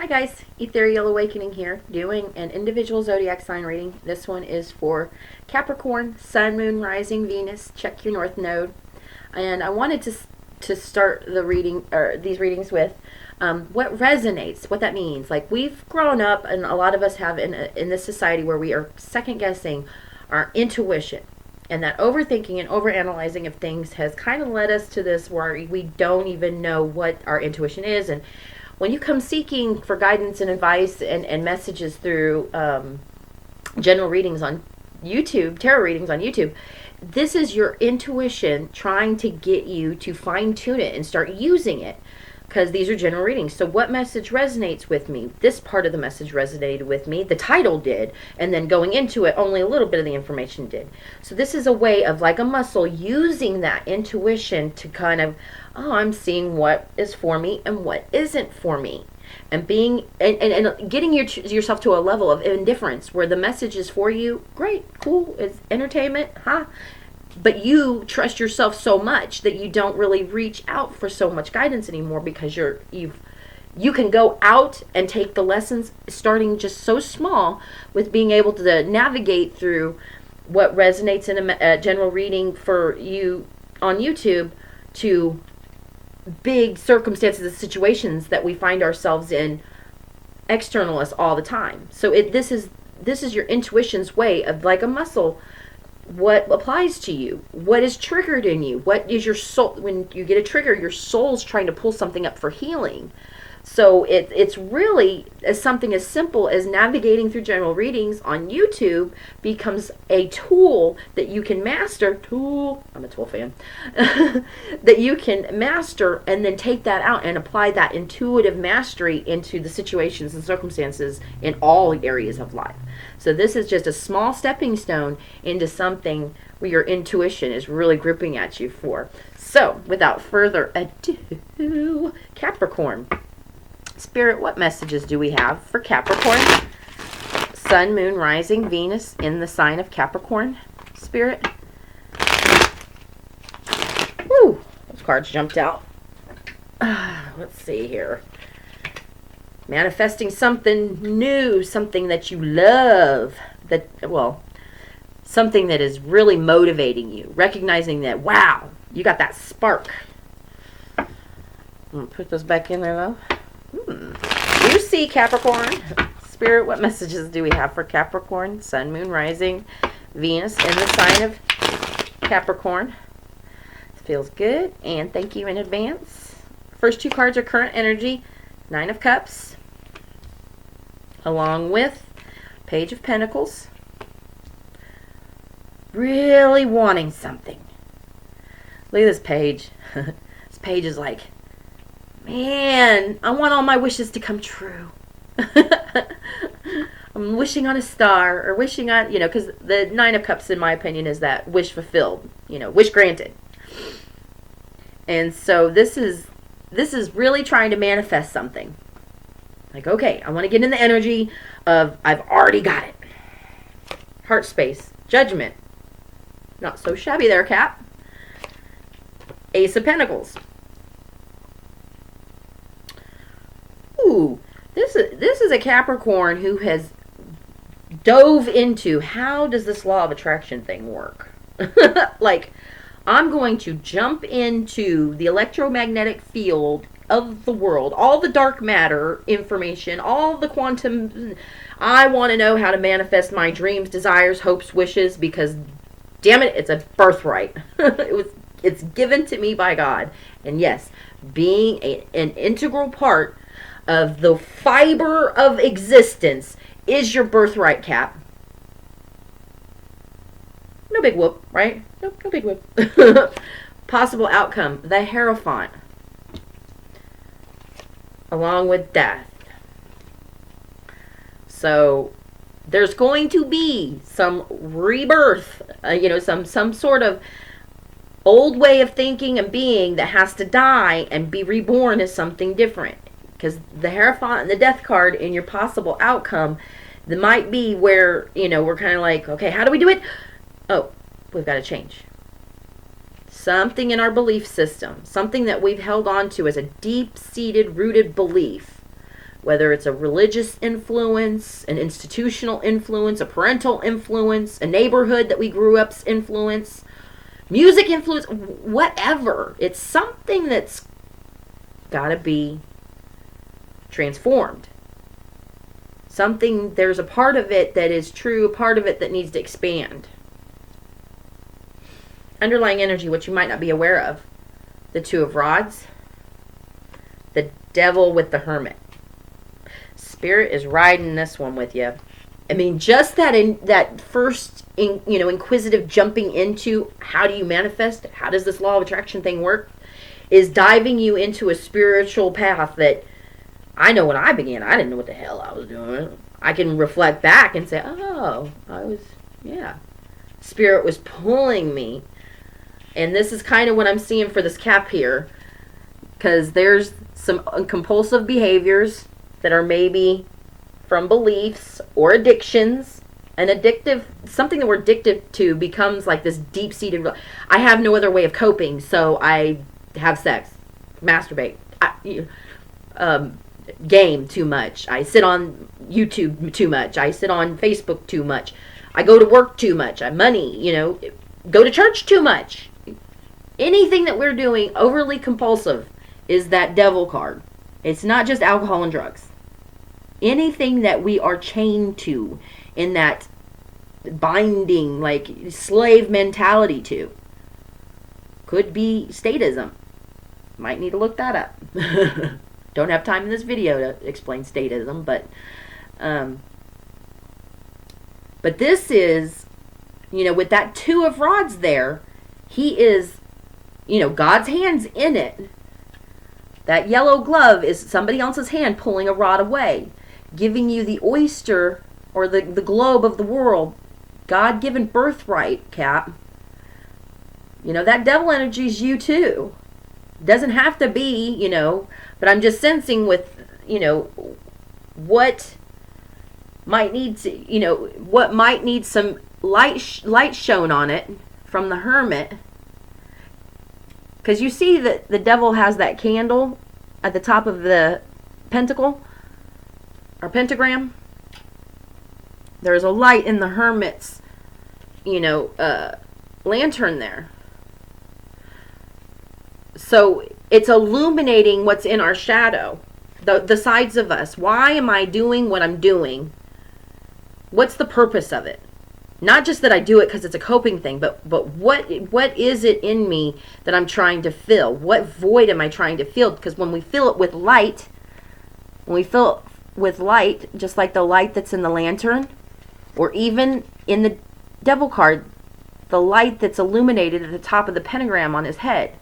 Hi guys, Ethereal Awakening here, doing an individual zodiac sign reading. This one is for Capricorn, Sun, Moon, Rising, Venus. Check your North Node. And I wanted to start the reading, or these readings with what resonates, what that means. Like, we've grown up, and a lot of us have in this society where we are second guessing our intuition. And that overthinking and overanalyzing of things has kind of led us to this where we don't even know what our intuition is. And when you come seeking for guidance and advice and messages through general readings on YouTube, tarot readings on YouTube, this is your intuition trying to get you to fine tune it and start using it, because these are general readings. So what message resonates with me? This part of the message resonated with me. The title did. And then going into it, only a little bit of the information did. So this is a way of, like a muscle, using that intuition to kind of, oh, I'm seeing what is for me and what isn't for me. And being and getting yourself to a level of indifference where the message is for you. Great, cool, it's entertainment, huh? But you trust yourself so much that you don't really reach out for so much guidance anymore, because you can go out and take the lessons, starting just so small, with being able to navigate through what resonates in a general reading for you on YouTube, to big circumstances and situations that we find ourselves in external us all the time. So this is your intuition's way of, like a muscle, what applies to you, what is triggered in you, what is your soul. When you get a trigger, your soul's trying to pull something up for healing. So it's really something as simple as navigating through general readings on YouTube becomes a tool that you can master. I'm a tool fan. That you can master, and then take that out and apply that intuitive mastery into the situations and circumstances in all areas of life. So this is just a small stepping stone into something where your intuition is really gripping at you for. So without further ado, Capricorn. Spirit, what messages do we have for Capricorn? Sun, Moon, Rising, Venus in the sign of Capricorn. Spirit. Woo! Those cards jumped out. Let's see here. Manifesting something new, something that you love. Something that is really motivating you. Recognizing that, wow, you got that spark. I'm going to put those back in there, though. You see, Capricorn. Spirit, what messages do we have for Capricorn? Sun, Moon, Rising, Venus in the sign of Capricorn. Feels good, and thank you in advance. First two cards are current energy. Nine of Cups, along with Page of Pentacles. Really wanting something. Look at this page. This page is like, man, I want all my wishes to come true. I'm wishing on a star, or wishing on, because the Nine of Cups, in my opinion, is that wish fulfilled, wish granted. And so this is really trying to manifest something. Like, okay, I want to get in the energy of, I've already got it. Heart space, Judgment. Not so shabby there, Cap. Ace of Pentacles. Ooh, this is a Capricorn who has dove into, how does this law of attraction thing work? Like, I'm going to jump into the electromagnetic field of the world, all the dark matter information, all the quantum. I want to know how to manifest my dreams, desires, hopes, wishes, because, damn it, it's a birthright. It's given to me by God. And yes, being an integral part of the fiber of existence is your birthright, Cap. No big whoop, right? Nope, no big whoop. Possible outcome, the Hierophant, along with death. So there's going to be some rebirth, some sort of old way of thinking and being that has to die and be reborn as something different. Because the Hierophant and the Death card in your possible outcome, that might be where, we're kind of like, okay, how do we do it? Oh, we've got to change. Something in our belief system, something that we've held on to as a deep-seated, rooted belief, whether it's a religious influence, an institutional influence, a parental influence, a neighborhood that we grew up's influence, music influence, whatever. It's something that's got to be transformed. Something, there's a part of it that is true, a part of it that needs to expand. Underlying energy, which you might not be aware of. The Two of Rods. The Devil with the Hermit. Spirit is riding this one with you. I mean, just that first, inquisitive jumping into how do you manifest? How does this law of attraction thing work? Is diving you into a spiritual path that I know when I began, I didn't know what the hell I was doing. I can reflect back and say, oh, Spirit was pulling me. And this is kind of what I'm seeing for this Cap here. Because there's some compulsive behaviors that are maybe from beliefs or addictions. Something that we're addicted to becomes like this deep-seated, I have no other way of coping, so I have sex, masturbate, game too much, I sit on YouTube too much, I sit on Facebook too much, I go to work too much, I money, go to church too much. Anything that we're doing overly compulsive is that devil card. It's not just alcohol and drugs. Anything that we are chained to in that binding, like slave mentality to, could be statism. Might need to look that up. Don't have time in this video to explain statism, but this is, with that Two of Rods there, he is, God's hand's in it. That yellow glove is somebody else's hand pulling a rod away, giving you the oyster or the globe of the world, God-given birthright, Cap. That devil energy is you too. Doesn't have to be, but I'm just sensing with, what might need to, what might need some light shown on it from the Hermit. Because you see that the devil has that candle at the top of the pentacle or pentagram. There's a light in the Hermit's, lantern there. So it's illuminating what's in our shadow, the sides of us. Why am I doing what I'm doing? What's the purpose of it? Not just that I do it because it's a coping thing, but what is it in me that I'm trying to fill? What void am I trying to fill? Because when we fill it with light, just like the light that's in the lantern, or even in the devil card, the light that's illuminated at the top of the pentagram on his head,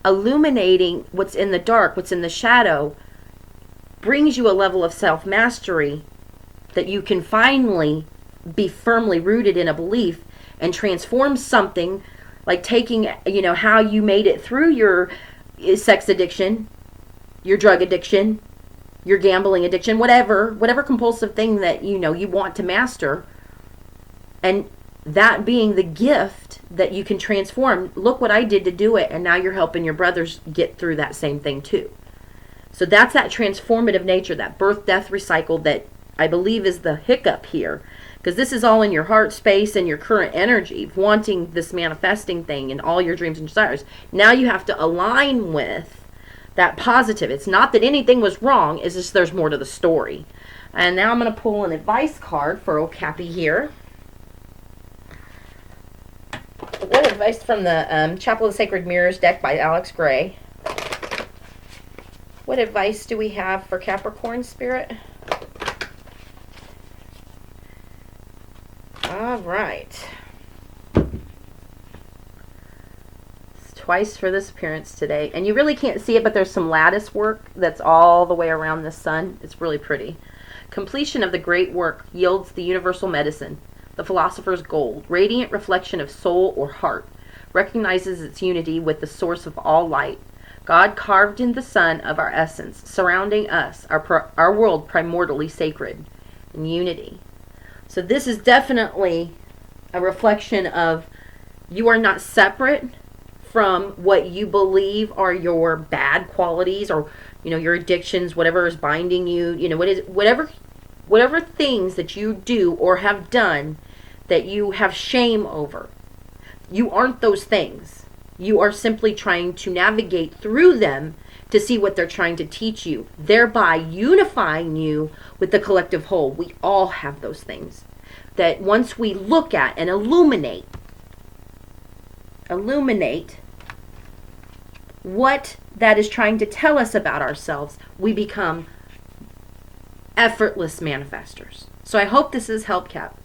illuminating what's in the dark, what's in the shadow, brings you a level of self-mastery that you can finally be firmly rooted in a belief and transform something, like taking, how you made it through your sex addiction, your drug addiction, your gambling addiction, whatever compulsive thing that, you want to master. And that being the gift that you can transform. Look what I did to do it, and now you're helping your brothers get through that same thing too. So that's that transformative nature, that birth, death, recycle that I believe is the hiccup here. Because this is all in your heart space and your current energy, wanting this manifesting thing and all your dreams and desires. Now you have to align with that positive. It's not that anything was wrong, it's just there's more to the story. And now I'm going to pull an advice card for old Cappy here. What advice from the Chapel of the Sacred Mirrors deck by Alex Gray. What advice do we have for Capricorn Spirit? All right. It's twice for this appearance today. And you really can't see it, but there's some lattice work that's all the way around the sun. It's really pretty. Completion of the great work yields the universal medicine, the philosopher's gold, radiant reflection of soul or heart, recognizes its unity with the source of all light. God carved in the sun of our essence, surrounding us, our world primordially sacred, in unity. So this is definitely a reflection of you are not separate from what you believe are your bad qualities, or your addictions, whatever is binding you, whatever things that you do or have done that you have shame over. You aren't those things. You are simply trying to navigate through them to see what they're trying to teach you, thereby unifying you with the collective whole. We all have those things that once we look at and illuminate what that is trying to tell us about ourselves, we become effortless manifestors. So I hope this has helped, Cap.